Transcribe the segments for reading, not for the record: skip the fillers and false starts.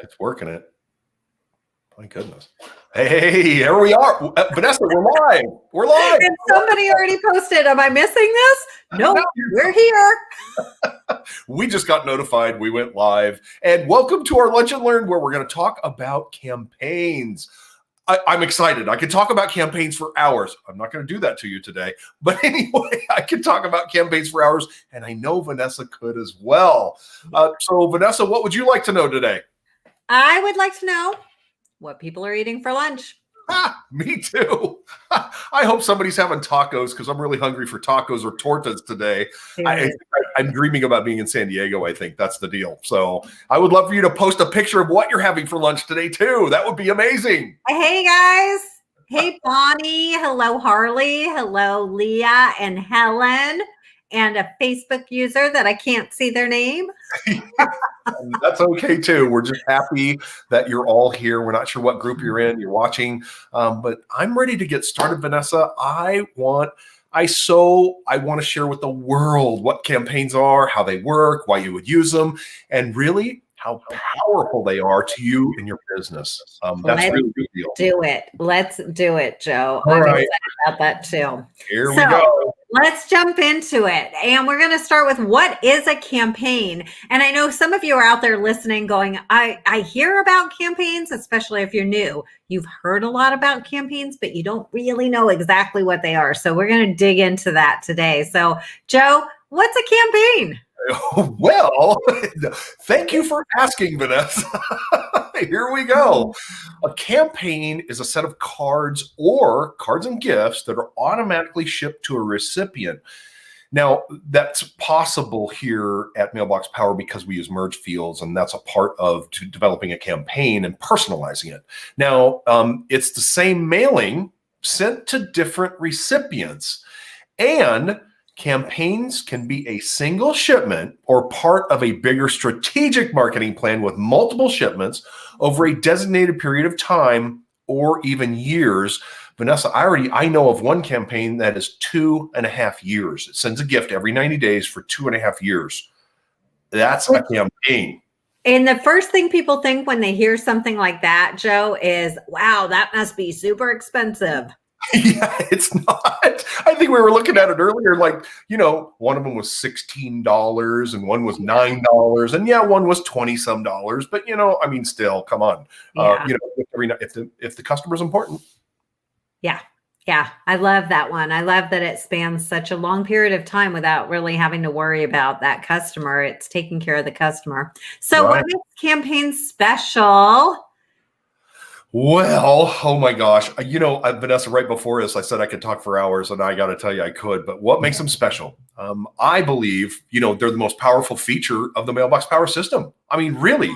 It's working it. My goodness. Hey, here we are. Vanessa, we're live. We're live. And somebody already posted, am I missing this? No, we're here. We just got notified. We went live. And welcome to our Lunch and Learn, where we're going to talk about campaigns. I'm excited. I could talk about campaigns for hours. I'm not going to do that to you today. But anyway, I could talk about campaigns for hours. And I know Vanessa could as well. So Vanessa, what would you like to know today? I would like to know what people are eating for lunch. Me too. I hope somebody's having tacos because I'm really hungry for tacos or tortas today. I'm dreaming about being in San Diego. I think that's the deal. So I would love for you to post a picture of what you're having for lunch today too. That would be amazing. Hey guys. Hey Bonnie. Hello Harley. Hello Leah and Helen. And a Facebook user that I can't see their name. That's okay too. We're just happy that you're all here. We're not sure what group you're in, you're watching, but I'm ready to get started, Vanessa. I want to share with the world what campaigns are, how they work, why you would use them, and really how powerful they are to you and your business. That's really the deal. Let's do it, Joe. All I'm right. excited about that too. Here we go. Let's jump into it. And we're going to start with what is a campaign? And I know some of you are out there listening going, I hear about campaigns, especially if you're new. You've heard a lot about campaigns, but you don't really know exactly what they are. So we're going to dig into that today. So Joe, what's a campaign? Well, thank you for asking, Vanessa. Here we go. A campaign is a set of cards or cards and gifts that are automatically shipped to a recipient. Now, that's possible here at Mailbox Power because we use merge fields, and that's a part of developing a campaign and personalizing it. Now, it's the same mailing sent to different recipients, and campaigns can be a single shipment or part of a bigger strategic marketing plan with multiple shipments over a designated period of time or even years. Vanessa, I know of one campaign that is 2.5 years. It sends a gift every 90 days for 2.5 years. That's a campaign. And the first thing people think when they hear something like that, Joe, is, wow, that must be super expensive. Yeah, it's not. I think we were looking at it earlier, like, one of them was $16 and one was $9. And yeah, one was $20-some, but still, come on. Yeah. If the customer's important. Yeah. Yeah. I love that one. I love that it spans such a long period of time without really having to worry about that customer. It's taking care of the customer. So Right. What makes campaigns special? Well, oh my gosh. Vanessa, right before this, I said I could talk for hours, and I got to tell you I could, but what makes them special? I believe, they're the most powerful feature of the Mailbox Power system. Really,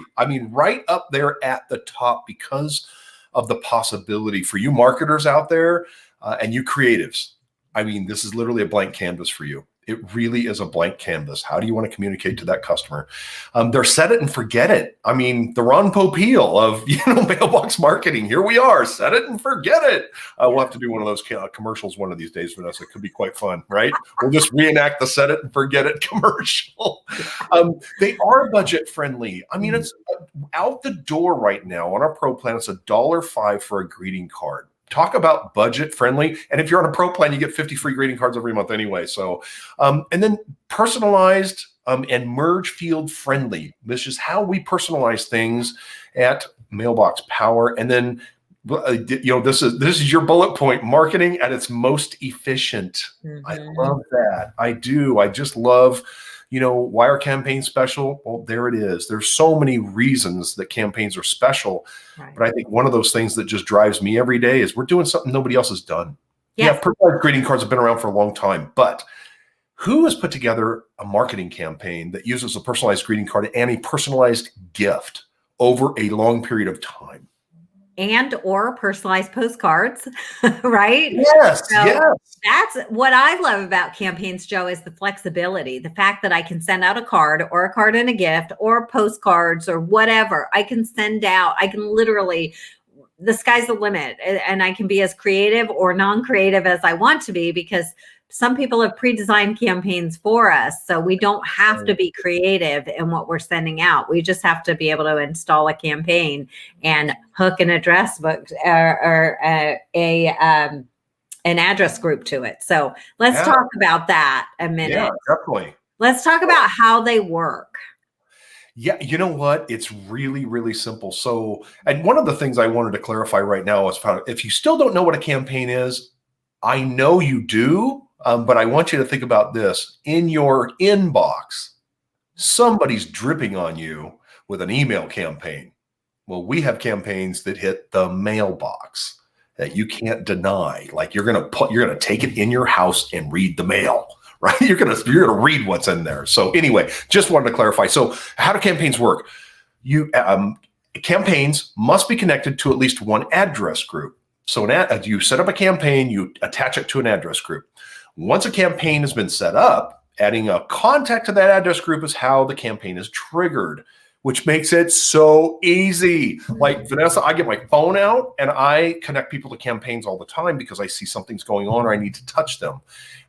right up there at the top because of the possibility for you marketers out there and you creatives. This is literally a blank canvas for you. It really is a blank canvas. How do you want to communicate to that customer? They're set it and forget it. The Ron Popeil of mailbox marketing. Here we are, set it and forget it. We'll have to do one of those commercials one of these days, Vanessa. It could be quite fun, right? We'll just reenact the set it and forget it commercial. They are budget friendly. It's out the door right now on our Pro plan. It's $1.05 for a greeting card. Talk about budget friendly. And if you're on a pro plan, you get 50 free greeting cards every month anyway. So, and then personalized and merge field friendly. This is how we personalize things at Mailbox Power. And then, this is your bullet point, marketing at its most efficient. Mm-hmm. I love that. I do. I just love, why are campaigns special? Well, there it is. There's so many reasons that campaigns are special. Right. But I think one of those things that just drives me every day is we're doing something nobody else has done. Yes. Yeah, personalized greeting cards have been around for a long time, but who has put together a marketing campaign that uses a personalized greeting card and a personalized gift over a long period of time? And or personalized postcards, right? Yes, yes. That's what I love about campaigns, Joe, is the flexibility. The fact that I can send out a card or a card and a gift or postcards or whatever I can send out. I can literally, the sky's the limit, and I can be as creative or non-creative as I want to be because some people have pre-designed campaigns for us, so we don't have to be creative in what we're sending out. We just have to be able to install a campaign and hook an address book or an address group to it. So let's talk about that a minute. Yeah, definitely. Let's talk about how they work. Yeah, you know what? It's really, really simple. So, and one of the things I wanted to clarify right now is if you still don't know what a campaign is, I know you do, but I want you to think about this. In your inbox, somebody's dripping on you with an email campaign. Well, we have campaigns that hit the mailbox that you can't deny. Like you're gonna take it in your house and read the mail. Right? You're gonna read what's in there. So anyway, just wanted to clarify. So how do campaigns work? Campaigns must be connected to at least one address group. So you set up a campaign, you attach it to an address group. Once a campaign has been set up, adding a contact to that address group is how the campaign is triggered, which makes it so easy. Like Vanessa, I get my phone out and I connect people to campaigns all the time because I see something's going on or I need to touch them.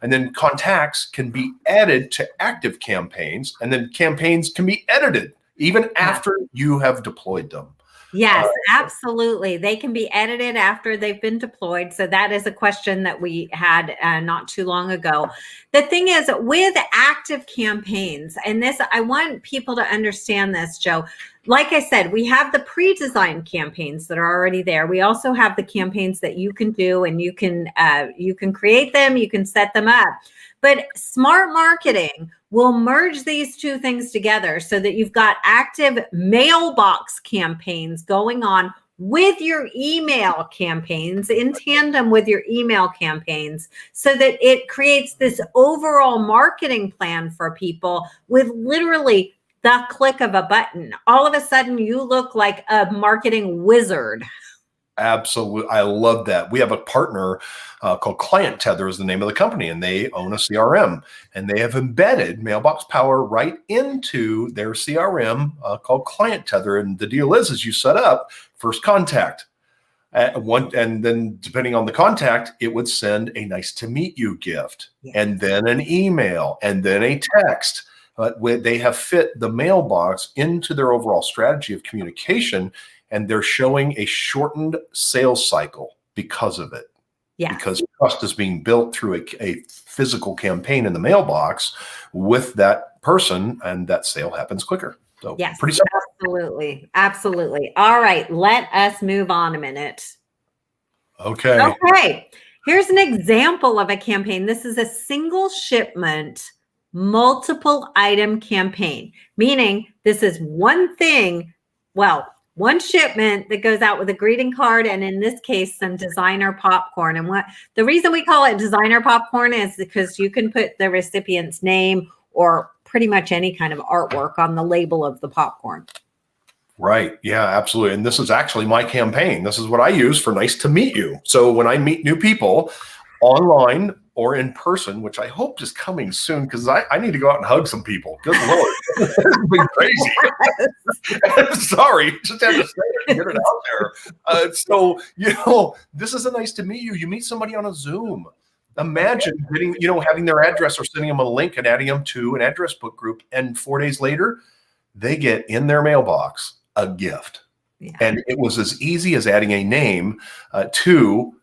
And then contacts can be added to active campaigns, and then campaigns can be edited even after you have deployed them. Yes, absolutely. They can be edited after they've been deployed. So that is a question that we had not too long ago. The thing is, with active campaigns, and this, I want people to understand this, Joe. Like I said, we have the pre-designed campaigns that are already there. We also have the campaigns that you can do, and you can create them, you can set them up. But smart marketing will merge these two things together so that you've got active mailbox campaigns going on with your email campaigns, in tandem with your email campaigns, so that it creates this overall marketing plan for people with literally the click of a button. All of a sudden, you look like a marketing wizard. Absolutely. I love that. We have a partner called Client Tether is the name of the company, and they own a CRM, and they have embedded Mailbox Power right into their CRM called Client Tether. And the deal is you set up first contact and then depending on the contact, it would send a nice to meet you gift, and then an email, and then a text. They have fit the mailbox into their overall strategy of communication, and they're showing a shortened sales cycle because of it. Yeah. Because trust is being built through a physical campaign in the mailbox with that person, and that sale happens quicker. So yes, pretty simple. Absolutely. Absolutely. All right, let us move on a minute. Okay. Here's an example of a campaign. This is a single shipment, multiple item campaign, meaning this is one thing, one shipment that goes out with a greeting card, and in this case, some designer popcorn. And the reason we call it designer popcorn is because you can put the recipient's name or pretty much any kind of artwork on the label of the popcorn. Right. Yeah, absolutely. And this is actually my campaign. This is what I use for nice to meet you. So when I meet new people online or in person, which I hope is coming soon, because I need to go out and hug some people. Good Lord. This has been crazy. Sorry. Just had to say it and get it out there. So, this is a nice to meet you. You meet somebody on a Zoom. Imagine getting, having their address or sending them a link and adding them to an address book group. And 4 days later, they get in their mailbox a gift. Yeah. And it was as easy as adding a name to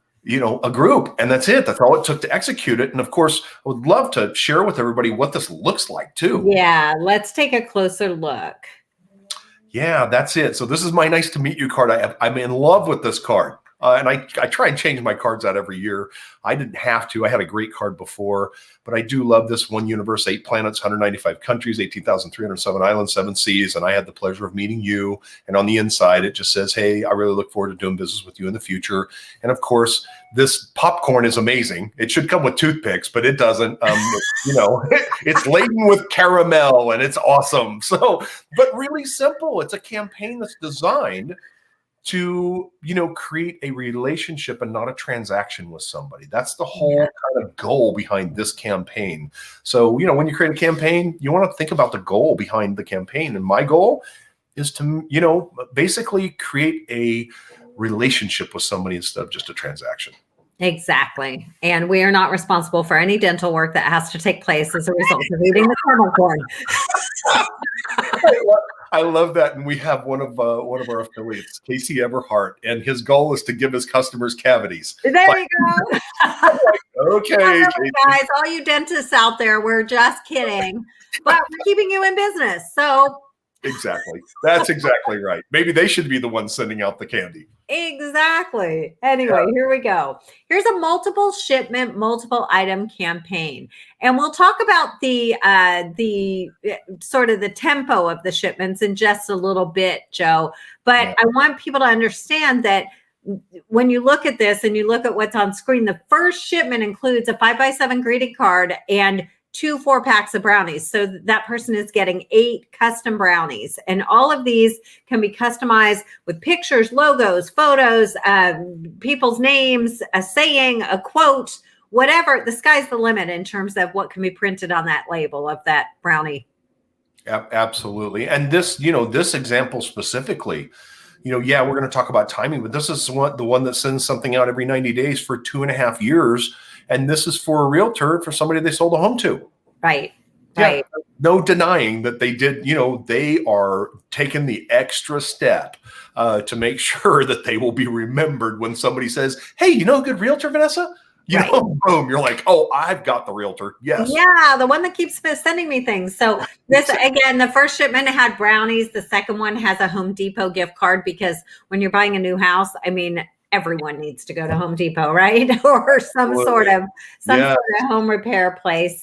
a group, and that's it. That's all it took to execute it. And of course, I would love to share with everybody what this looks like too. Yeah, let's take a closer look. Yeah, that's it. So this is my nice to meet you card. I'm in love with this card. And I try and change my cards out every year. I didn't have to. I had a great card before, but I do love this one universe, 8 planets, 195 countries, 18,307 islands, 7 seas. And I had the pleasure of meeting you. And on the inside, it just says, hey, I really look forward to doing business with you in the future. And of course, this popcorn is amazing. It should come with toothpicks, but it doesn't. It's laden with caramel and it's awesome. So, but really simple. It's a campaign that's designed to, create a relationship and not a transaction with somebody. That's the whole kind of goal behind this campaign. So, when you create a campaign, you want to think about the goal behind the campaign. And my goal is to, basically create a relationship with somebody instead of just a transaction. Exactly. And we are not responsible for any dental work that has to take place as a result of eating the kernel corn. I love that, and we have one of our affiliates, Casey Everhart, and his goal is to give his customers cavities. There you go. Okay, really, guys, all you dentists out there, we're just kidding, but we're keeping you in business. So exactly, that's exactly right. Maybe they should be the ones sending out the candy. Exactly. Anyway, Here we go. Here's a multiple shipment, multiple item campaign. And we'll talk about the sort of the tempo of the shipments in just a little bit, Joe. But I want people to understand that when you look at this and you look at what's on screen, the first shipment includes a 5x7 greeting card and 2 4-packs of brownies. So that person is getting 8 custom brownies. And all of these can be customized with pictures, logos, photos, people's names, a saying, a quote, whatever. The sky's the limit in terms of what can be printed on that label of that brownie. Absolutely. And this, this example specifically, we're going to talk about timing, but this is the one that sends something out every 90 days for 2.5 years. And this is for a realtor, for somebody they sold a home to. Right. Yeah, no denying that they did, they are taking the extra step to make sure that they will be remembered when somebody says, hey, a good realtor, Vanessa? Boom, you're like, oh, I've got the realtor. Yes. Yeah, the one that keeps sending me things. So this, again, the first shipment had brownies. The second one has a Home Depot gift card, because when you're buying a new house, everyone needs to go to Home Depot, right? Or some sort of home repair place.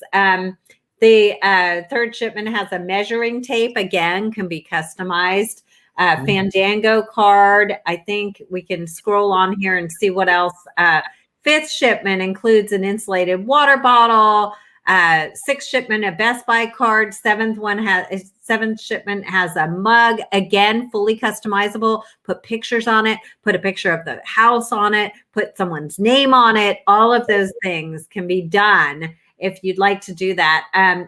The third shipment has a measuring tape, again, can be customized. Fandango card. I think we can scroll on here and see what else. Fifth shipment includes an insulated water bottle. Sixth shipment, a Best Buy card. Seventh shipment has a mug, again, fully customizable. Put pictures on it, put a picture of the house on it, put someone's name on it. All of those things can be done if you'd like to do that.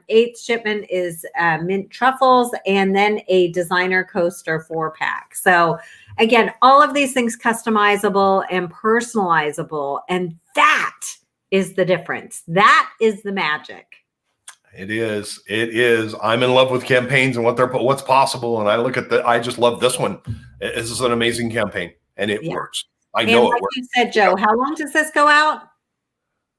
Eighth shipment is mint truffles, and then a designer coaster 4-pack. So again, all of these things customizable and personalizable, and that is the difference. That is the magic. It is. I'm in love with campaigns and what's possible. And I just love this one. This is an amazing campaign, and it works. I know it works. You said, Joe, how long does this go out?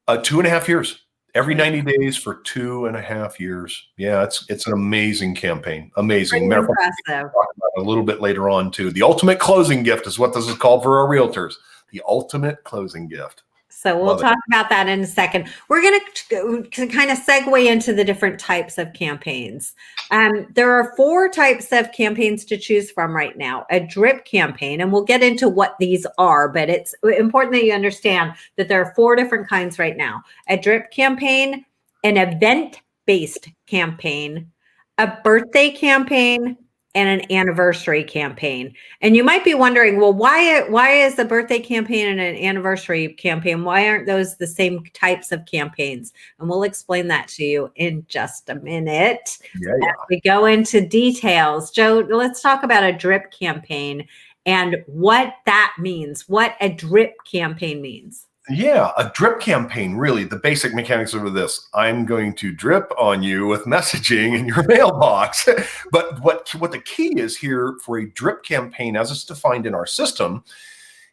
2.5 years. Every 90 days for 2.5 years. Yeah, it's an amazing campaign. Amazing. Impressive. We'll talk about it a little bit later on too. The ultimate closing gift is what this is called for our realtors. The ultimate closing gift. So we'll talk about that in a second. We're going to kind of segue into the different types of campaigns. There are 4 types of campaigns to choose from right now. A drip campaign, and we'll get into what these are, but it's important that you understand that there are 4 different kinds right now. A drip campaign, an event-based campaign, a birthday campaign, and an anniversary campaign. And you might be wondering, well, why is the birthday campaign and an anniversary campaign? Why aren't those the same types of campaigns? And we'll explain that to you in just a minute. As we go into details. Joe, let's talk about a drip campaign and what that means, what a drip campaign means. Yeah, a drip campaign, really, the basic mechanics of this. I'm going to drip on you with messaging in your mailbox. But what the key is here for a drip campaign, as it's defined in our system,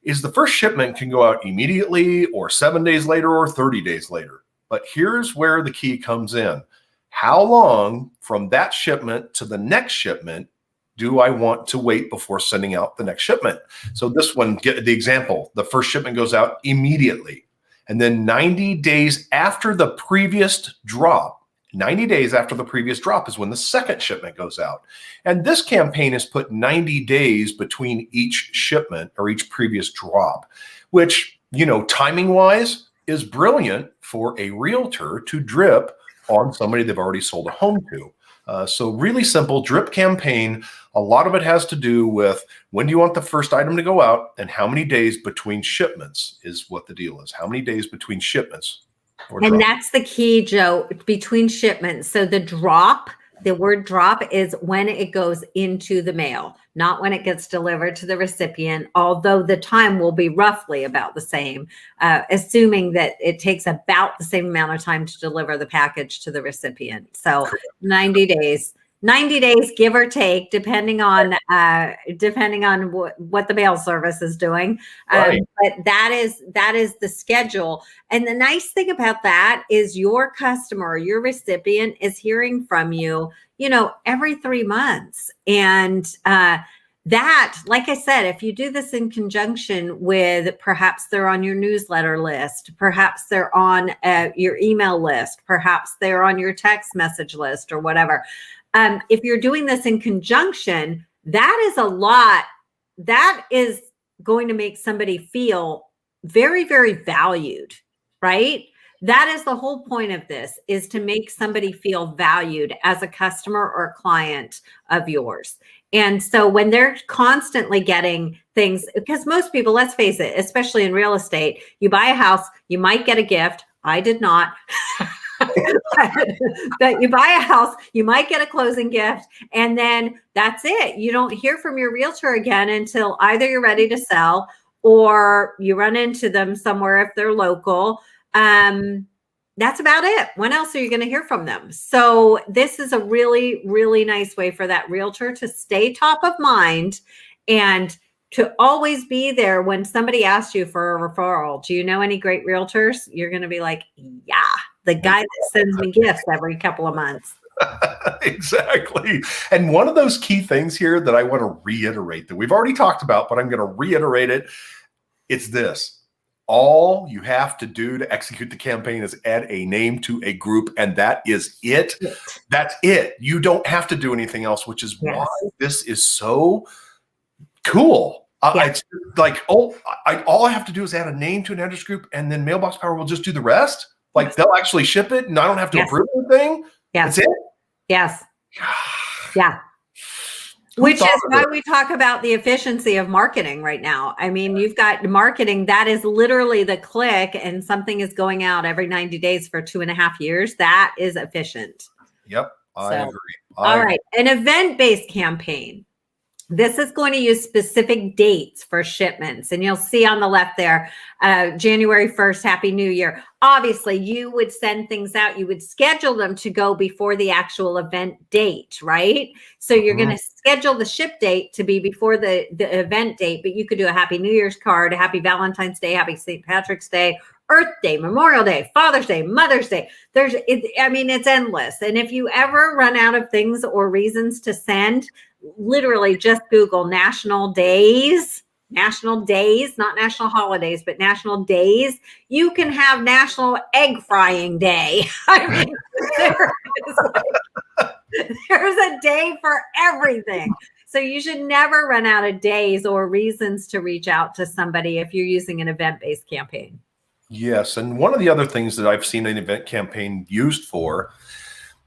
is the first shipment can go out immediately, or 7 days later, or 30 days later. But here's where the key comes in. How long from that shipment to the next shipment do I want to wait before sending out the next shipment? So this one, get the example. The first shipment goes out immediately. And then 90 days after the previous drop, 90 days after the previous drop is when the second shipment goes out. And this campaign has put 90 days between each shipment or each previous drop, which, timing wise is brilliant for a realtor to drip on somebody they've already sold a home to. So really simple drip campaign. A lot of it has to do with when do you want the first item to go out and how many days between shipments is what the deal is. How many days between shipments? And that's the key, Joe, between shipments. So the word drop is when it goes into the mail. not when it gets delivered to the recipient, although the time will be roughly about the same, assuming that it takes about the same amount of time to deliver the package to the recipient. So 90 days. 90 days, give or take, depending on what the mail service is doing. Right. But that is the schedule. And the nice thing about that is your customer, your recipient is hearing from you, every 3 months. And that, like I said, if you do this in conjunction with perhaps they're on your newsletter list, perhaps they're on your email list, perhaps they're on your text message list or whatever. If you're doing this in conjunction, that is a lot. That is going to make somebody feel very, very valued, right? That is the whole point of this, is to make somebody feel valued as a customer or client of yours. And so when they're constantly getting things, because most people, let's face it, especially in real estate, you buy a house, you might get a gift. I did not. But you buy a house, you might get a closing gift, and then that's it. You don't hear from your realtor again until either you're ready to sell or you run into them somewhere if they're local. That's about it. When else are you going to hear from them? So this is a really, really nice way for that realtor to stay top of mind and to always be there when somebody asks you for a referral. Do you know any great realtors? You're going to be like, yeah, the guy that sends me gifts every couple of months. Exactly. And one of those key things here that I want to reiterate that we've already talked about, but I'm going to reiterate it. It's this. All you have to do to execute the campaign is add a name to a group, and that is it. That's it. You don't have to do anything else, which is why this is so cool. It's like, all I have to do is add a name to an address group, and then Mailbox Power will just do the rest. Like they'll actually ship it, and I don't have to approve anything. That's it. Yes. Yeah. Which is why we talk about the efficiency of marketing right now. I mean, you've got marketing that is literally the click, and something is going out every 90 days for 2.5 years. That is efficient. Yep. I agree. All right. An event-based campaign. This is going to use specific dates for shipments. And you'll see on the left there, January 1st, Happy New Year. Obviously, you would send things out. You would schedule them to go before the actual event date, right? So you're going to schedule the ship date to be before the event date, but you could do a Happy New Year's card, a Happy Valentine's Day, Happy St. Patrick's Day, Earth Day, Memorial Day, Father's Day, Mother's Day. It's endless. And if you ever run out of things or reasons to send, literally just Google national days, not national holidays, but national days. You can have National Egg Frying Day. I mean, there's a day for everything. So you should never run out of days or reasons to reach out to somebody if you're using an event-based campaign. Yes. And one of the other things that I've seen an event campaign used for,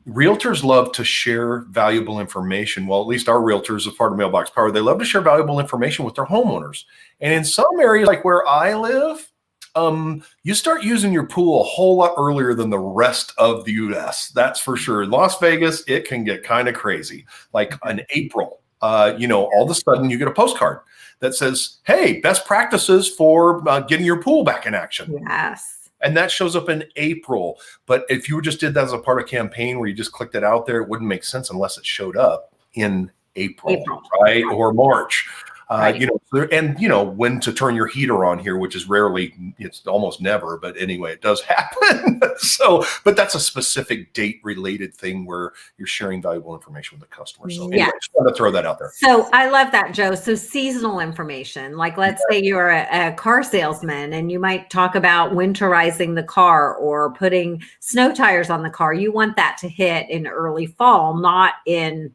realtors love to share valuable information. Well, at least our realtors, as part of Mailbox Power, they love to share valuable information with their homeowners. And in some areas, like where I live, you start using your pool a whole lot earlier than the rest of the U.S. That's for sure. In Las Vegas, it can get kind of crazy. Like in April, all of a sudden you get a postcard that says, hey, best practices for getting your pool back in action. Yes. And that shows up in April. But if you just did that as a part of campaign where you just clicked it out there, it wouldn't make sense unless it showed up in April. Right? Or March. Right. When to turn your heater on here, which is rarely, it's almost never, but anyway, it does happen. But that's a specific date related thing where you're sharing valuable information with the customer. So anyway, just want to throw that out there. So I love that, Joe. So seasonal information, like let's say you're a car salesman and you might talk about winterizing the car or putting snow tires on the car. You want that to hit in early fall, not in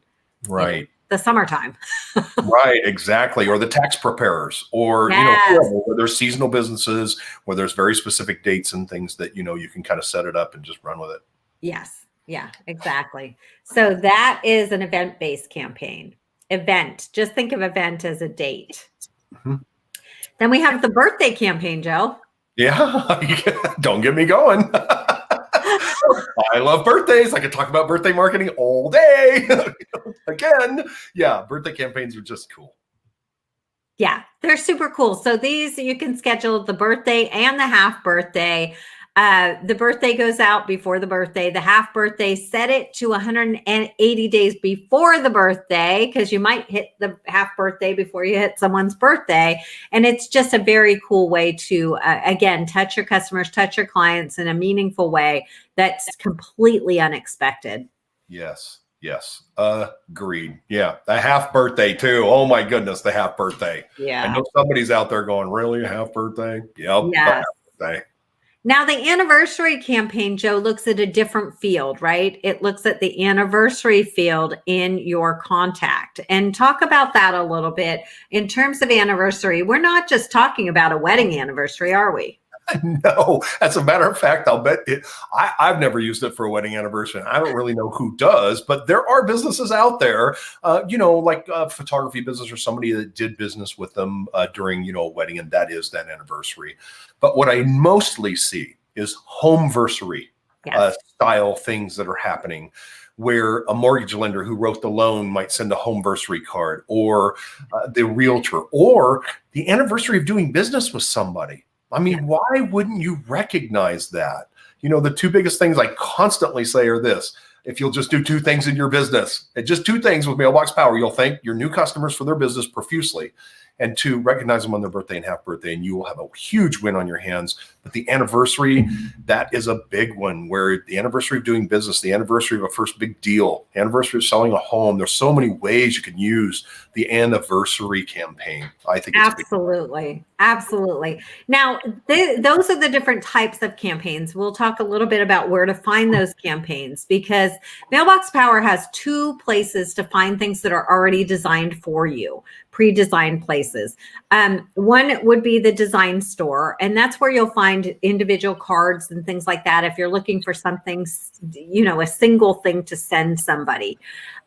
the summertime. Right, exactly. Or the tax preparers, or where there's seasonal businesses, where there's very specific dates and things that you can kind of set it up and just run with it. Yes. Yeah, exactly. So that is an event-based campaign. Event. Just think of event as a date. Mm-hmm. Then we have the birthday campaign, Joe. Yeah. Don't get me going. I love birthdays. I could talk about birthday marketing all day. again, yeah, birthday campaigns are just cool. Yeah, they're super cool. So these, you can schedule the birthday and the half birthday. The birthday goes out before the birthday. The half birthday, set it to 180 days before the birthday, because you might hit the half birthday before you hit someone's birthday. And it's just a very cool way to, again, touch your customers, touch your clients in a meaningful way that's completely unexpected. Yes. Yes. Agreed. Yeah. The half birthday too. Oh my goodness. The half birthday. I Yeah. know somebody's out there going, really? A half birthday? Yep. The Yes. half birthday. Now, the anniversary campaign, Joe, looks at a different field, right? It looks at the anniversary field in your contact. And talk about that a little bit. In terms of anniversary, we're not just talking about a wedding anniversary, are we? No, as a matter of fact, I'll bet it. I've never used it for a wedding anniversary. I don't really know who does, but there are businesses out there, like a photography business or somebody that did business with them during, a wedding, and that is that anniversary. But what I mostly see is homeversary Yes. style things that are happening, where a mortgage lender who wrote the loan might send a homeversary card, or the realtor, or the anniversary of doing business with somebody. I mean, why wouldn't you recognize that? The two biggest things I constantly say are this: if you'll just do two things in your business, and just two things with Mailbox Power, you'll thank your new customers for their business profusely. And two, recognize them on their birthday and half birthday, and you will have a huge win on your hands. But the anniversary, that is a big one, where the anniversary of doing business, the anniversary of a first big deal, anniversary of selling a home. There's so many ways you can use the anniversary campaign. I think it's Absolutely. Absolutely. Now, those are the different types of campaigns. We'll talk a little bit about where to find those campaigns, because Mailbox Power has two places to find things that are already designed for you, pre-designed places. One would be the design store, and that's where you'll find individual cards and things like that if you're looking for something, a single thing to send somebody.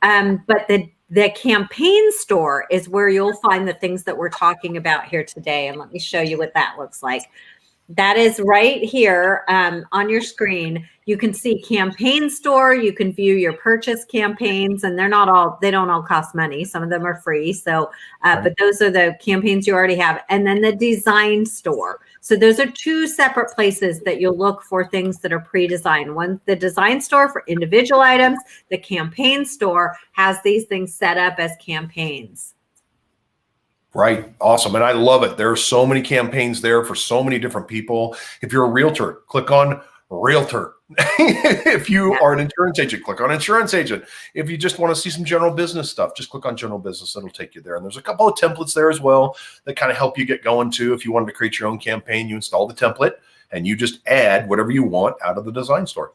But the campaign store is where you'll find the things that we're talking about here today. And let me show you what that looks like. That is right here on your screen. You can see campaign store. You can view your purchase campaigns, and they don't all cost money. Some of them are free. So, but those are the campaigns you already have. And then the design store. So those are two separate places that you'll look for things that are pre-designed. One, the design store for individual items. The campaign store has these things set up as campaigns. Right. Awesome. And I love it. There are so many campaigns there for so many different people. If you're a realtor, click on realtor. If you are an insurance agent, click on insurance agent. If you just want to see some general business stuff, just click on general business. It'll take you there. And there's a couple of templates there as well that kind of help you get going too. If you wanted to create your own campaign, you install the template and you just add whatever you want out of the design store.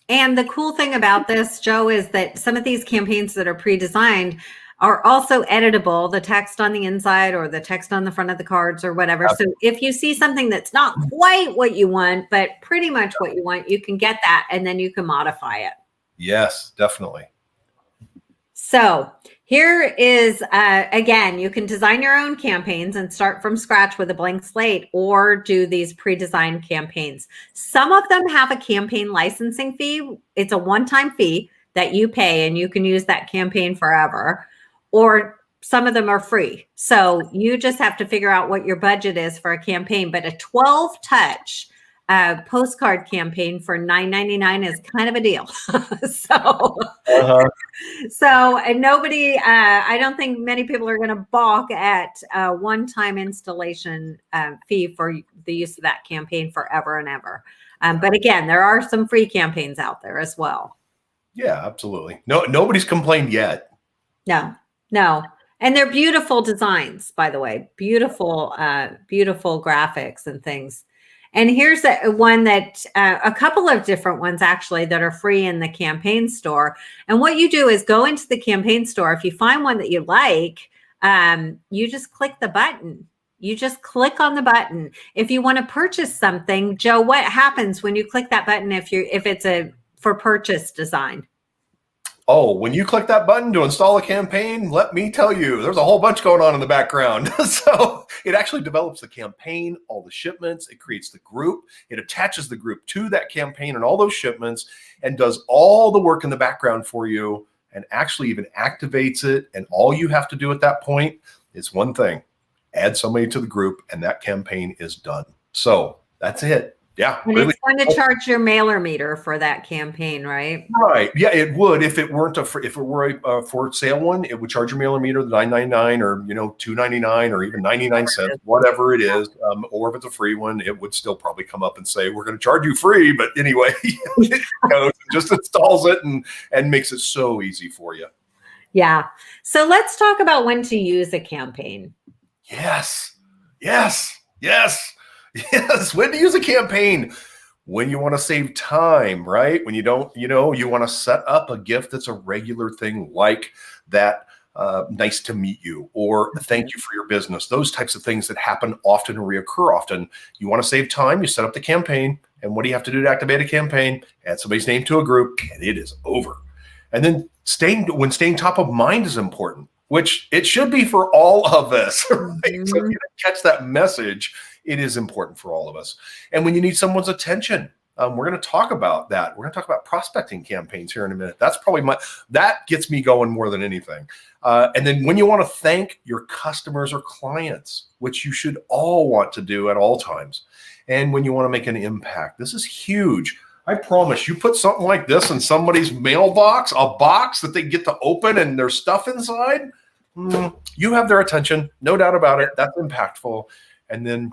And the cool thing about this, Joe, is that some of these campaigns that are pre-designed are also editable, the text on the inside or the text on the front of the cards or whatever. So if you see something that's not quite what you want, but pretty much what you want, you can get that and then you can modify it. Yes, definitely. So here is, again, you can design your own campaigns and start from scratch with a blank slate, or do these pre-designed campaigns. Some of them have a campaign licensing fee. It's a one-time fee that you pay, and you can use that campaign forever. Or some of them are free. So you just have to figure out what your budget is for a campaign. But a 12-touch postcard campaign for $9.99 is kind of a deal. And nobody, I don't think many people are going to balk at a one-time installation fee for the use of that campaign forever and ever. But again, there are some free campaigns out there as well. Yeah, absolutely. No, nobody's complained yet. No. And they're beautiful designs, by the way, beautiful graphics and things. And here's one that a couple of different ones actually that are free in the campaign store. And what you do is go into the campaign store. If you find one that you like, you just click the button. You just click on the button. If you want to purchase something, Joe, what happens when you click that button if it's a for purchase design? Oh, when you click that button to install a campaign, let me tell you, there's a whole bunch going on in the background. So it actually develops the campaign, all the shipments, it creates the group, it attaches the group to that campaign and all those shipments, and does all the work in the background for you. and actually even activates it. And all you have to do at that point is one thing: add somebody to the group, and that campaign is done. So that's it. Yeah. And Really. it's going to charge your mailer meter for that campaign, right? Right. Yeah, it would. If it weren't if it were a for sale one, it would charge your mailer meter the $9.99 or $2.99 or even 99 cents, whatever it is. Or if it's a free one, it would still probably come up and say, we're going to charge you free. But anyway, it goes, just installs it and makes it so easy for you. Yeah. So let's talk about when to use a campaign. Yes. When to use a campaign. When you want to save time, right? When you don't, you want to set up a gift that's a regular thing, like that nice to meet you or thank you for your business. Those types of things that happen often or reoccur often. You want to save time, you set up the campaign. And what do you have to do to activate a campaign? Add somebody's name to a group, and it is over. And then staying top of mind is important, which it should be for all of us, right? Mm-hmm. So if you catch that message, it is important for all of us. And when you need someone's attention, we're going to talk about that. We're going to talk about prospecting campaigns here in a minute. That's probably that gets me going more than anything. And then when you want to thank your customers or clients, which you should all want to do at all times. And when you want to make an impact, this is huge. I promise you put something like this in somebody's mailbox, a box that they get to open and there's stuff inside. You have their attention, no doubt about it. That's impactful. And then,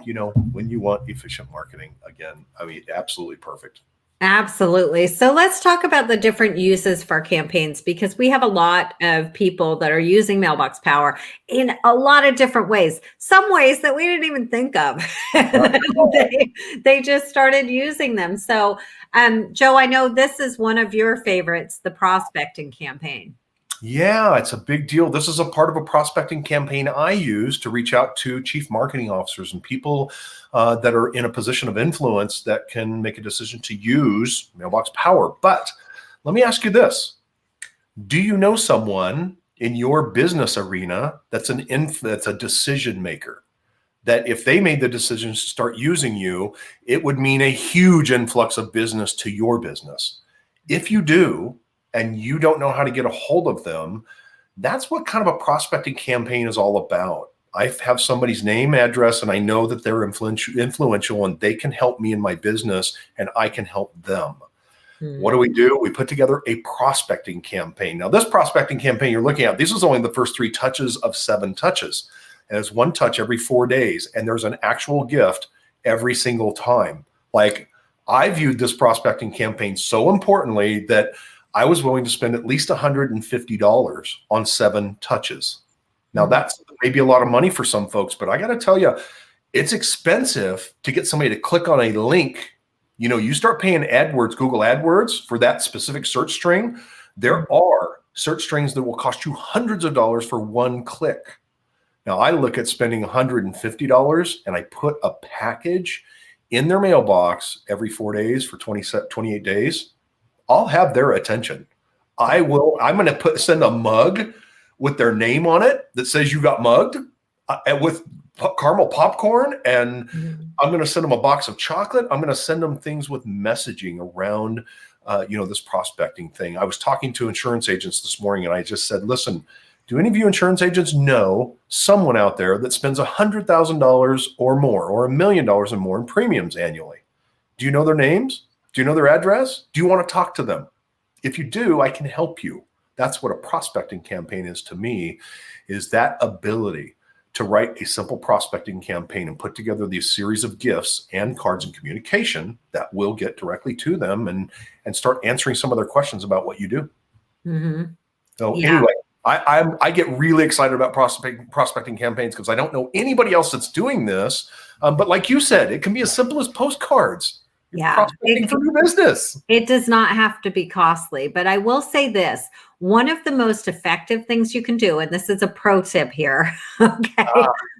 when you want efficient marketing, again, absolutely perfect. Absolutely. So let's talk about the different uses for campaigns, because we have a lot of people that are using Mailbox Power in a lot of different ways, some ways that we didn't even think of. They just started using them. So, Joe, I know this is one of your favorites, the prospecting campaign. Yeah, it's a big deal. This is a part of a prospecting campaign I use to reach out to chief marketing officers and people that are in a position of influence that can make a decision to use Mailbox Power. But let me ask you this. Do you know someone in your business arena that's a decision maker, that if they made the decision to start using you, it would mean a huge influx of business to your business? If you do, and you don't know how to get a hold of them, that's what kind of a prospecting campaign is all about. I have somebody's name, address, and I know that they're influential and they can help me in my business and I can help them. What do? We put together a prospecting campaign. Now, this prospecting campaign you're looking at, this is only the first 3 touches of 7 touches. And it's 1 touch every 4 days. And there's an actual gift every single time. Like, I viewed this prospecting campaign so importantly that I was willing to spend at least $150 on 7 touches. Now, that's maybe a lot of money for some folks, but I got to tell you, it's expensive to get somebody to click on a link. You start paying AdWords, Google AdWords for that specific search string. There are search strings that will cost you hundreds of dollars for 1 click. Now, I look at spending $150 and I put a package in their mailbox every 4 days for 28 days. I'll have their attention. I'm going to send a mug with their name on it that says you got mugged with caramel popcorn. And I'm going to send them a box of chocolate. I'm going to send them things with messaging around, this prospecting thing. I was talking to insurance agents this morning and I just said, listen, do any of you insurance agents know someone out there that spends $100,000 or more or $1 million or more in premiums annually? Do you know their names? Do you know their address? Do you want to talk to them? If you do, I can help you. That's what a prospecting campaign is to me, is that ability to write a simple prospecting campaign and put together these series of gifts and cards and communication that will get directly to them and start answering some of their questions about what you do. So anyway, I get really excited about prospecting campaigns because I don't know anybody else that's doing this. But like you said, it can be as simple as postcards. Prospecting for your business. It does not have to be costly, but I will say this. One of the most effective things you can do, and this is a pro tip here, okay?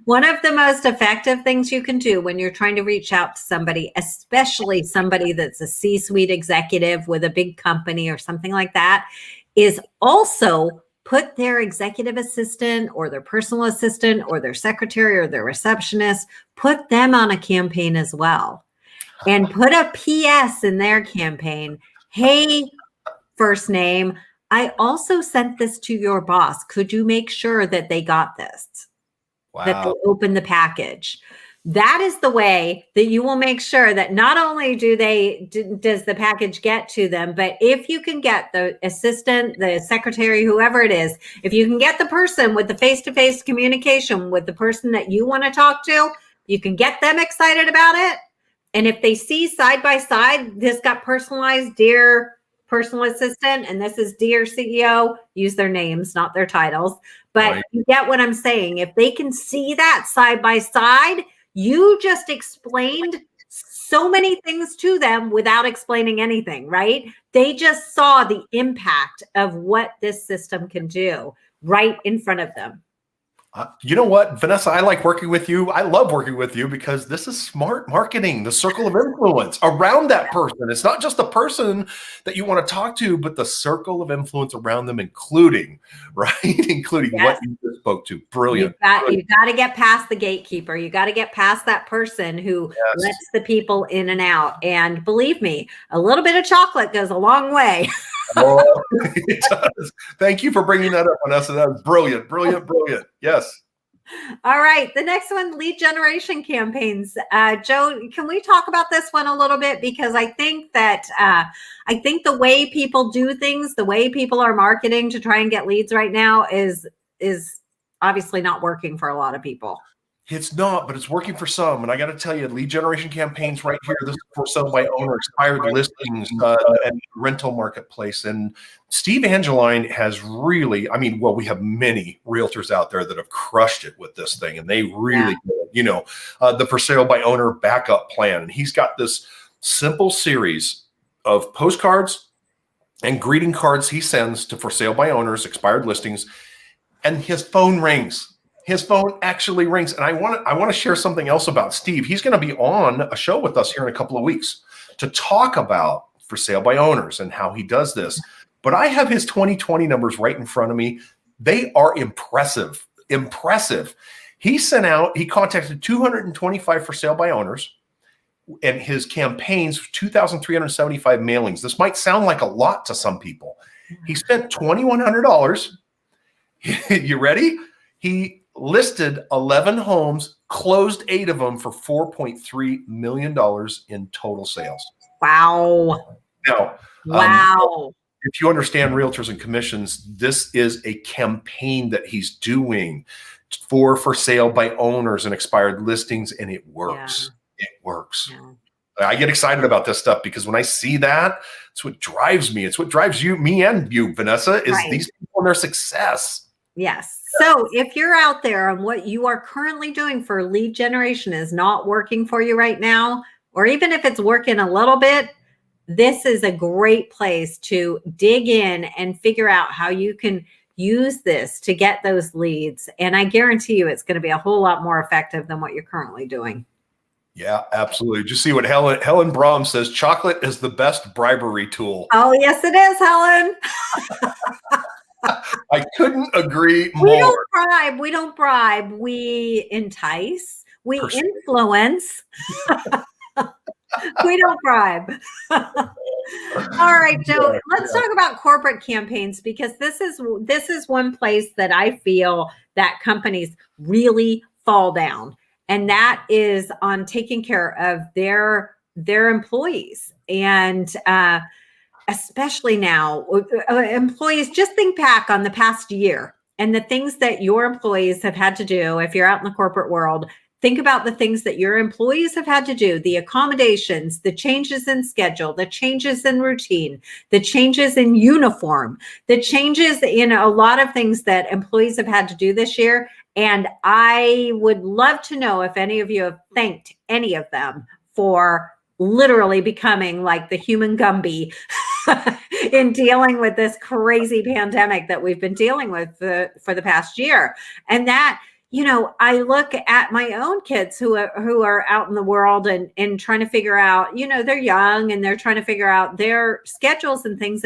One of the most effective things you can do when you're trying to reach out to somebody, especially somebody that's a C-suite executive with a big company or something like that, is also put their executive assistant or their personal assistant or their secretary or their receptionist, put them on a campaign as well. And put a PS in their campaign. Hey, first name, I also sent this to your boss. Could you make sure that they got this? That they Wow. open the package. That is the way that you will make sure that not only does the package get to them, but if you can get the assistant, the secretary, whoever it is, if you can get the person with the face-to-face communication with the person that you want to talk to, you can get them excited about it. And if they see side by side, this got personalized, dear personal assistant, and this is dear CEO, use their names, not their titles. But Right. you get what I'm saying. If they can see that side by side, you just explained so many things to them without explaining anything, right? They just saw the impact of what this system can do right in front of them. You know what, Vanessa, I like working with you. I love working with you because this is smart marketing, the circle of influence around that person. It's not just the person that you want to talk to, but the circle of influence around them, including, right? Including Yes. what you just spoke to. Brilliant. You got to get past the gatekeeper. You got to get past that person who Yes. lets the people in and out. And believe me, a little bit of chocolate goes a long way. Well, it does. Thank you for bringing that up, Vanessa. That was brilliant, brilliant, brilliant. Yes. All right. The next one, lead generation campaigns. Joe, can we talk about this one a little bit? Because I think that the way people do things, the way people are marketing to try and get leads right now is obviously not working for a lot of people. It's not, but it's working for some. And I got to tell you, lead generation campaigns right here. This is for sale by owner, expired listings, and rental marketplace. And Steve Angeline has really, I mean, well, we have many realtors out there that have crushed it with this thing, and they really, the for sale by owner backup plan. And he's got this simple series of postcards and greeting cards he sends to for sale by owners, expired listings, and his phone rings. His phone actually rings. And I want to share something else about Steve. He's going to be on a show with us here in a couple of weeks to talk about for sale by owners and how he does this. But I have his 2020 numbers right in front of me. They are impressive. Impressive. He contacted 225 for sale by owners, and his campaigns, 2,375 mailings. This might sound like a lot to some people. He spent $2,100. You ready? He listed 11 homes, closed 8 of them for $4.3 million in total sales. Wow. Now, wow. If you understand realtors and commissions, this is a campaign that he's doing for sale by owners and expired listings, and it works. Yeah. It works. Yeah. I get excited about this stuff because when I see that, it's what drives me. It's what drives me and you, Vanessa, is these people and their success. Yes. So if you're out there and what you are currently doing for lead generation is not working for you right now, or even if it's working a little bit, this is a great place to dig in and figure out how you can use this to get those leads. And I guarantee you it's going to be a whole lot more effective than what you're currently doing. Yeah, absolutely. Did you see what Helen Brahm says? Chocolate is the best bribery tool. Oh, yes, it is, Helen. I couldn't agree more. We don't bribe. We entice. We influence. We don't bribe. All right, Joe, let's talk about corporate campaigns, because this is one place that I feel that companies really fall down, and that is on taking care of their employees. And especially now, employees, just think back on the past year and the things that your employees have had to do. If you're out in the corporate world, think about the things that your employees have had to do, the accommodations, the changes in schedule, the changes in routine, the changes in uniform, the changes in a lot of things that employees have had to do this year. And I would love to know if any of you have thanked any of them for literally becoming like the human Gumby in dealing with this crazy pandemic that we've been dealing with for the past year. And that, I look at my own kids who are out in the world and trying to figure out, they're young and they're trying to figure out their schedules and things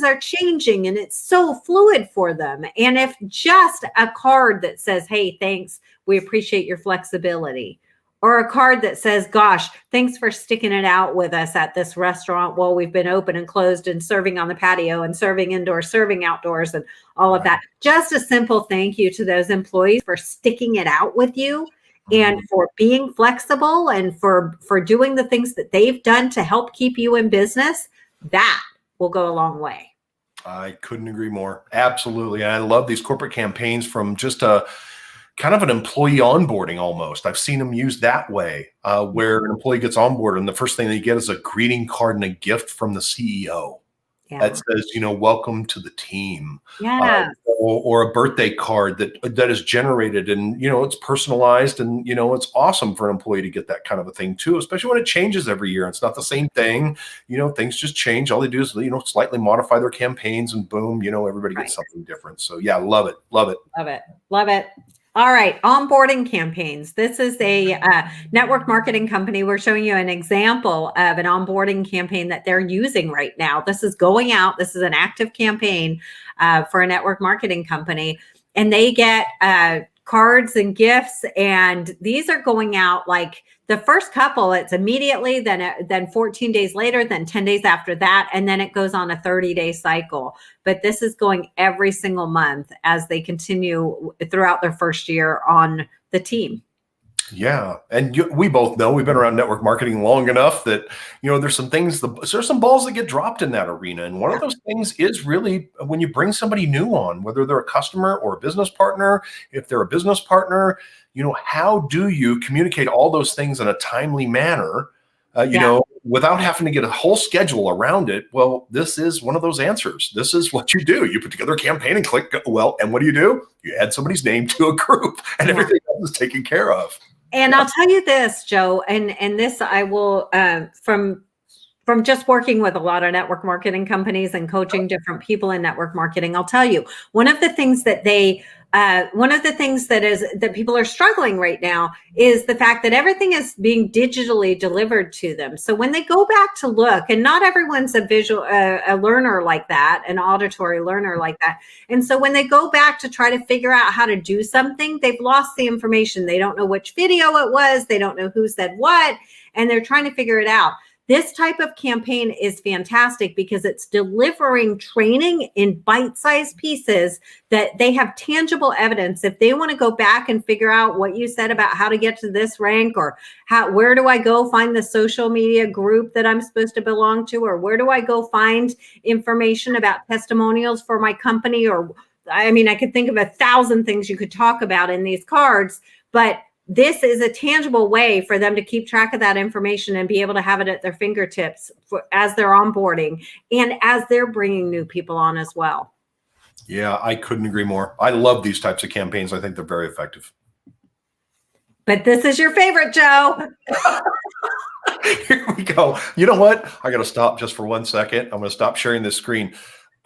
are changing, and it's so fluid for them. And if just a card that says, "Hey, thanks, we appreciate your flexibility," or a card that says, gosh, thanks for sticking it out with us at this restaurant while we've been open and closed and serving on the patio and serving indoors, serving outdoors, and all of that. Just a simple thank you to those employees for sticking it out with you and for being flexible and for doing the things that they've done to help keep you in business. That will go a long way. I couldn't agree more. Absolutely. And I love these corporate campaigns from just a kind of an employee onboarding almost. I've seen them used that way, where an employee gets onboarded and the first thing they get is a greeting card and a gift from the CEO that says, welcome to the team. Yeah. Or a birthday card that is generated and, it's personalized and, it's awesome for an employee to get that kind of a thing too, especially when it changes every year. It's not the same thing. Things just change. All they do is, slightly modify their campaigns and boom, everybody gets something different. So yeah, love it. Love it. Love it. Love it. All right. Onboarding campaigns. This is a network marketing company. We're showing you an example of an onboarding campaign that they're using right now. This is going out. This is an active campaign for a network marketing company. And they get cards and gifts. And these are going out like the first couple, it's immediately, then 14 days later, then 10 days after that. And then it goes on a 30-day cycle. But this is going every single month as they continue throughout their first year on the team. Yeah. And we both know, we've been around network marketing long enough that, there's some things, there's some balls that get dropped in that arena. And one of those things is really when you bring somebody new on, whether they're a customer or a business partner. If they're a business partner, how do you communicate all those things in a timely manner, without having to get a whole schedule around it? Well, this is one of those answers. This is what you do. You put together a campaign and click, well, and what do? You add somebody's name to a group and everything else is taken care of. And I'll tell you this, Joe, and this I will, from just working with a lot of network marketing companies and coaching different people in network marketing, I'll tell you, one of the things that that people are struggling right now is the fact that everything is being digitally delivered to them. So when they go back to look, and not everyone's a visual, a learner like that, an auditory learner like that. And so when they go back to try to figure out how to do something, they've lost the information. They don't know which video it was. They don't know who said what, and they're trying to figure it out. This type of campaign is fantastic because it's delivering training in bite-sized pieces that they have tangible evidence. If they want to go back and figure out what you said about how to get to this rank, or where do I go find the social media group that I'm supposed to belong to, or where do I go find information about testimonials for my company, or I could think of 1,000 things you could talk about in these cards, but this is a tangible way for them to keep track of that information and be able to have it at their fingertips as they're onboarding and as they're bringing new people on as well. Yeah, I couldn't agree more. I love these types of campaigns. I think they're very effective. But this is your favorite, Joe. Here we go. You know what? I got to stop just for 1 second. I'm going to stop sharing this screen.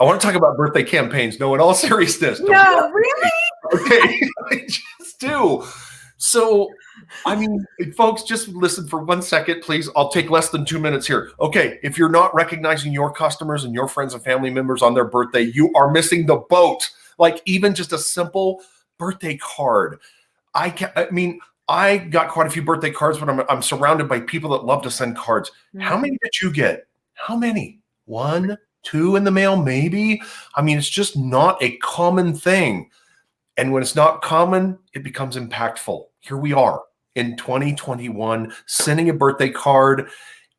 I want to talk about birthday campaigns. No, in all seriousness. No, really? Okay, I just do. So, folks, just listen for 1 second, please. I'll take less than 2 minutes here. Okay, if you're not recognizing your customers and your friends and family members on their birthday, you are missing the boat. Like even just a simple birthday card. I got quite a few birthday cards, but I'm surrounded by people that love to send cards. Mm-hmm. How many did you get? How many? 1, 2 in the mail, maybe? It's just not a common thing. And when it's not common, it becomes impactful. Here we are in 2021, sending a birthday card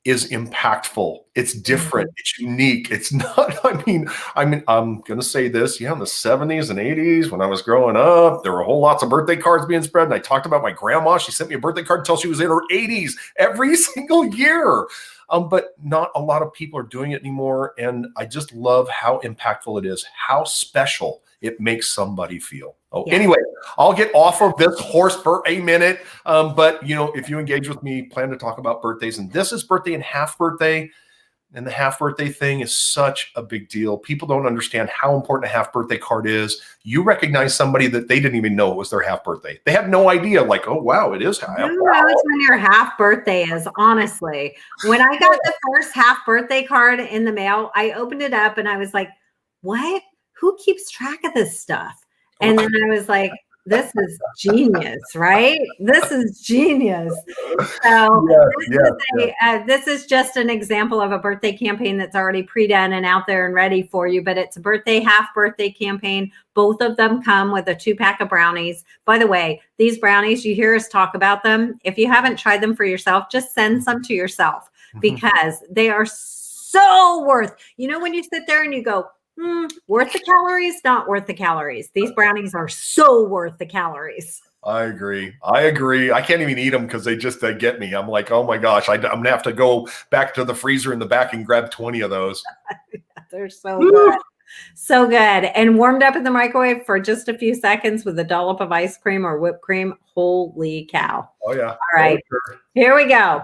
is impactful. It's different. It's unique. It's not, I'm going to say this, in the 70s and 80s, when I was growing up, there were whole lots of birthday cards being spread. And I talked about my grandma. She sent me a birthday card until she was in her 80s every single year. But not a lot of people are doing it anymore. And I just love how impactful it is, how special it makes somebody feel. Anyway, I'll get off of this horse for a minute. But, if you engage with me, plan to talk about birthdays. And this is birthday and half birthday. And the half birthday thing is such a big deal. People don't understand how important a half birthday card is. You recognize somebody that they didn't even know it was their half birthday. They have no idea, like, oh, wow, it is half. Who knows when your half birthday is, honestly. When I got the first half birthday card in the mail, I opened it up and I was like, what? Who keeps track of this stuff? And then I was like, This is genius, right? This is genius. So this is just an example of a birthday campaign that's already pre-done and out there and ready for you, but it's a birthday, half birthday campaign. Both of them come with a 2-pack of brownies. By the way, these brownies, you hear us talk about them. If you haven't tried them for yourself, just send some to yourself because they are so worth, when you sit there and you go, worth the calories, not worth the calories. These brownies are so worth the calories. I agree. I can't even eat them because they get me. I'm like, oh my gosh, I'm going to have to go back to the freezer in the back and grab 20 of those. They're so good. So good. And warmed up in the microwave for just a few seconds with a dollop of ice cream or whipped cream. Holy cow. Oh, yeah. All right. Oh, sure. Here we go.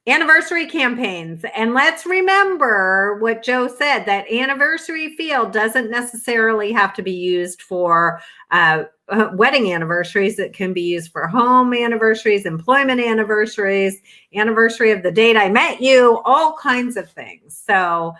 Anniversary campaigns. And let's remember what Joe said, that anniversary field doesn't necessarily have to be used for wedding anniversaries. It can be used for home anniversaries, employment anniversaries, anniversary of the date I met you, all kinds of things. So,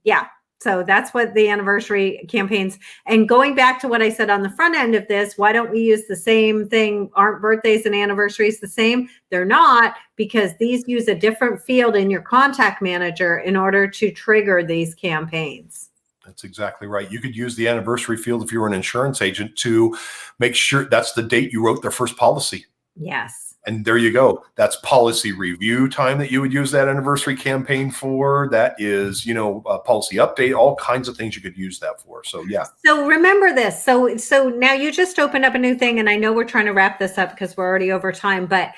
yeah. So that's what the anniversary campaigns, and going back to what I said on the front end of this, why don't we use the same thing? Aren't birthdays and anniversaries the same? They're not, because these use a different field in your contact manager in order to trigger these campaigns. That's exactly right. You could use the anniversary field if you were an insurance agent to make sure that's the date you wrote their first policy. Yes. And there you go. That's policy review time that you would use that anniversary campaign for. That is, a policy update, all kinds of things you could use that for. So, yeah. So remember this. So now you just opened up a new thing, and I know we're trying to wrap this up because we're already over time, but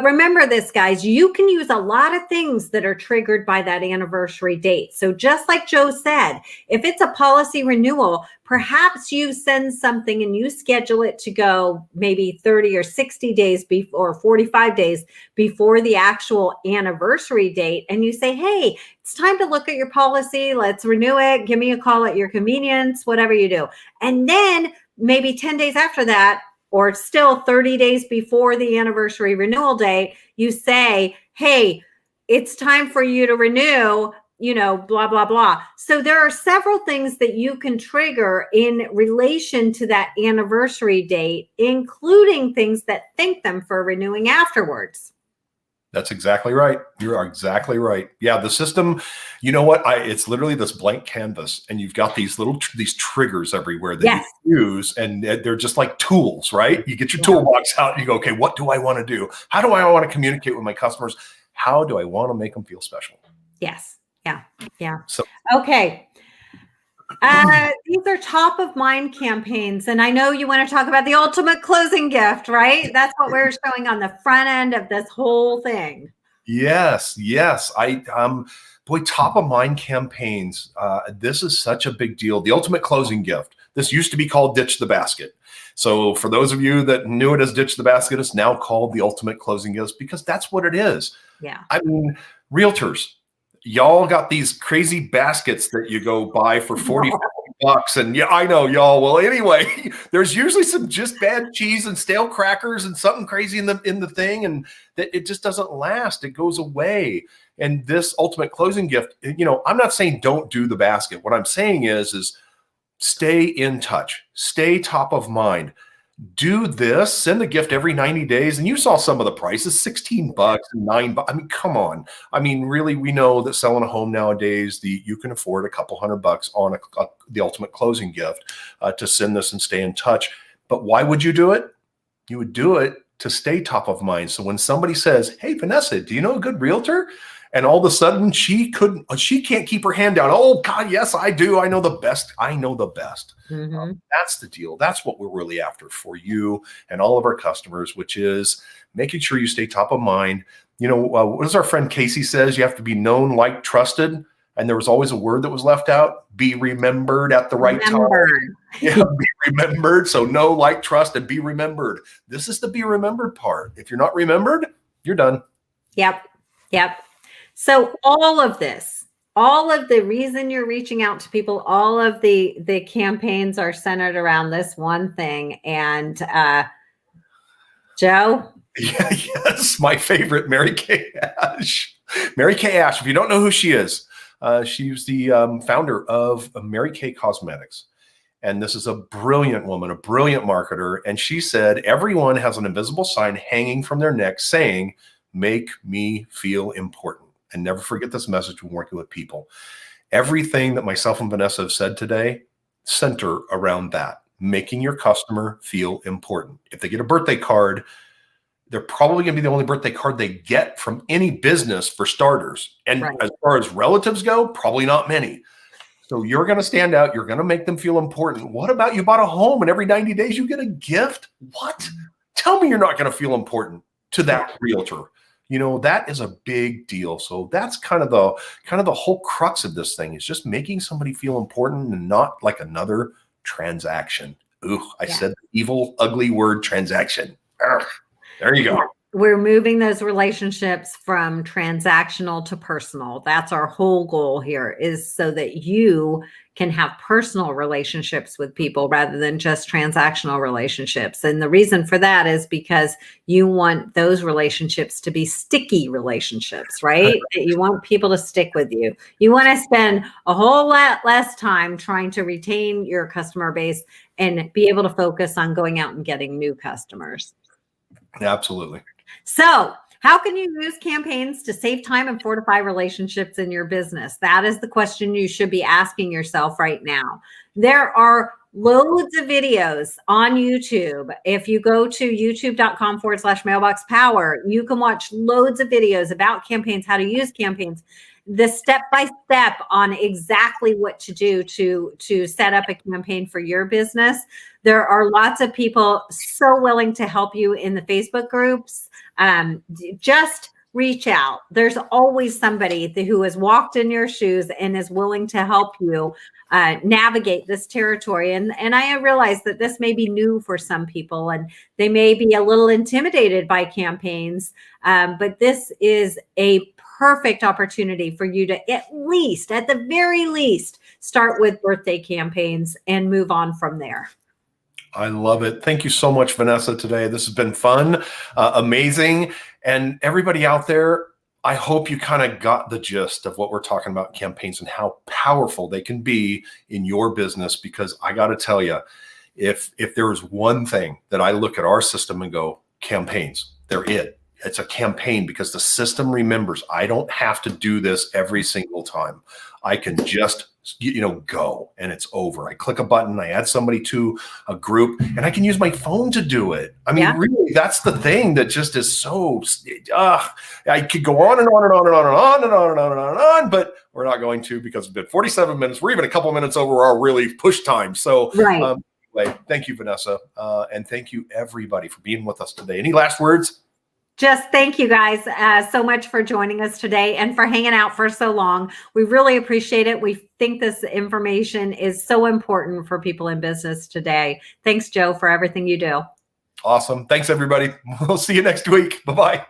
remember this, guys, you can use a lot of things that are triggered by that anniversary date. So just like Joe said, if it's a policy renewal, perhaps you send something and you schedule it to go maybe 30 or 60 days before, 45 days before the actual anniversary date. And you say, hey, it's time to look at your policy. Let's renew it. Give me a call at your convenience, whatever you do. And then maybe 10 days after that, or still 30 days before the anniversary renewal date, you say, hey, it's time for you to renew, blah, blah, blah. So there are several things that you can trigger in relation to that anniversary date, including things that thank them for renewing afterwards. That's exactly right. You are exactly right. Yeah, the system, you know what? It's literally this blank canvas, and you've got these these triggers everywhere that you use, and they're just like tools, right? You get your toolbox out, and you go, okay, what do I want to do? How do I want to communicate with my customers? How do I want to make them feel special? Yes. Yeah. Yeah. So, okay. These are top of mind campaigns. And I know you want to talk about the ultimate closing gift, right? That's what we're showing on the front end of this whole thing. Yes. Boy, top of mind campaigns. This is such a big deal. The ultimate closing gift. This used to be called Ditch the Basket. So for those of you that knew it as Ditch the Basket, it's now called the ultimate closing gift because that's what it is. Yeah. I mean, realtors, y'all got these crazy baskets that you go buy for 40 bucks. And yeah, I know y'all. Well, anyway, there's usually some just bad cheese and stale crackers and something crazy in the thing. And that it just doesn't last. It goes away. And this ultimate closing gift, I'm not saying don't do the basket. What I'm saying is stay in touch, stay top of mind. Do this, send a gift every 90 days. And you saw some of the prices, $16 and $9. I mean, come on. I mean, really, we know that selling a home nowadays, you can afford a couple $100 on the ultimate closing gift to send this and stay in touch. But why would you do it? You would do it to stay top of mind. So when somebody says, hey, Vanessa, do you know a good realtor? And all of a sudden she can't keep her hand down. Oh God, yes, I do. I know the best. Mm-hmm. That's the deal. That's what we're really after for you and all of our customers, which is making sure you stay top of mind. What does our friend Casey says? You have to be known, liked, trusted. And there was always a word that was left out. Be remembered at the right time. Yeah, be remembered. So know, like, trust, and be remembered. This is the be remembered part. If you're not remembered, you're done. Yep. So all of this, all of the reason you're reaching out to people, all of the campaigns are centered around this one thing. And Joe? Yes, my favorite, Mary Kay Ash. Mary Kay Ash, if you don't know who she is, she's the founder of Mary Kay Cosmetics. And this is a brilliant woman, a brilliant marketer. And she said, everyone has an invisible sign hanging from their neck saying, make me feel important. And never forget this message when working with people. Everything that myself and Vanessa have said today center around that, making your customer feel important. If they get a birthday card, they're probably going to be the only birthday card they get from any business, for starters. And Right. as far as relatives go, probably not many. So you're going to stand out. You're going to make them feel important. What about you bought a home and every 90 days you get a gift? What? Tell me you're not going to feel important to that realtor. You know, that is a big deal. So that's kind of the whole crux of this thing, is just making somebody feel important and not like another transaction. Ooh, I said the evil, ugly word transaction. Ugh, there you go. We're moving those relationships from transactional to personal. That's our whole goal here, is so that you can have personal relationships with people rather than just transactional relationships. And the reason for that is because you want those relationships to be sticky relationships, right? You want people to stick with you. You want to spend a whole lot less time trying to retain your customer base and be able to focus on going out and getting new customers. Absolutely. So, how can you use campaigns to save time and fortify relationships in your business? That is the question you should be asking yourself right now. There are loads of videos on YouTube. If you go to youtube.com/mailbox power, you can watch loads of videos about campaigns, how to use campaigns, the step-by-step on exactly what to do to set up a campaign for your business. There are lots of people so willing to help you in the Facebook groups. Just reach out. There's always somebody who has walked in your shoes and is willing to help you navigate this territory. And I realize that this may be new for some people and they may be a little intimidated by campaigns, but this is a perfect opportunity for you to at the very least, start with birthday campaigns and move on from there. I love it. Thank you so much, Vanessa, today. This has been fun, amazing. And everybody out there, I hope you kind of got the gist of what we're talking about, campaigns and how powerful they can be in your business. Because I got to tell you, if there is one thing that I look at our system and go, campaigns, they're it. It's a campaign because the system remembers I don't have to do this every single time. I can just, go and it's over. I click a button, I add somebody to a group, and I can use my phone to do it. I mean, really, that's the thing that just is so, I could go on and on and on and on and on and on and on and on and on, but we're not going to, because it's been 47 minutes. We're even a couple minutes over our really push time. So anyway, thank you, Vanessa. And thank you everybody for being with us today. Any last words? Just thank you guys so much for joining us today and for hanging out for so long. We really appreciate it. We think this information is so important for people in business today. Thanks, Joe, for everything you do. Awesome. Thanks, everybody. We'll see you next week. Bye-bye.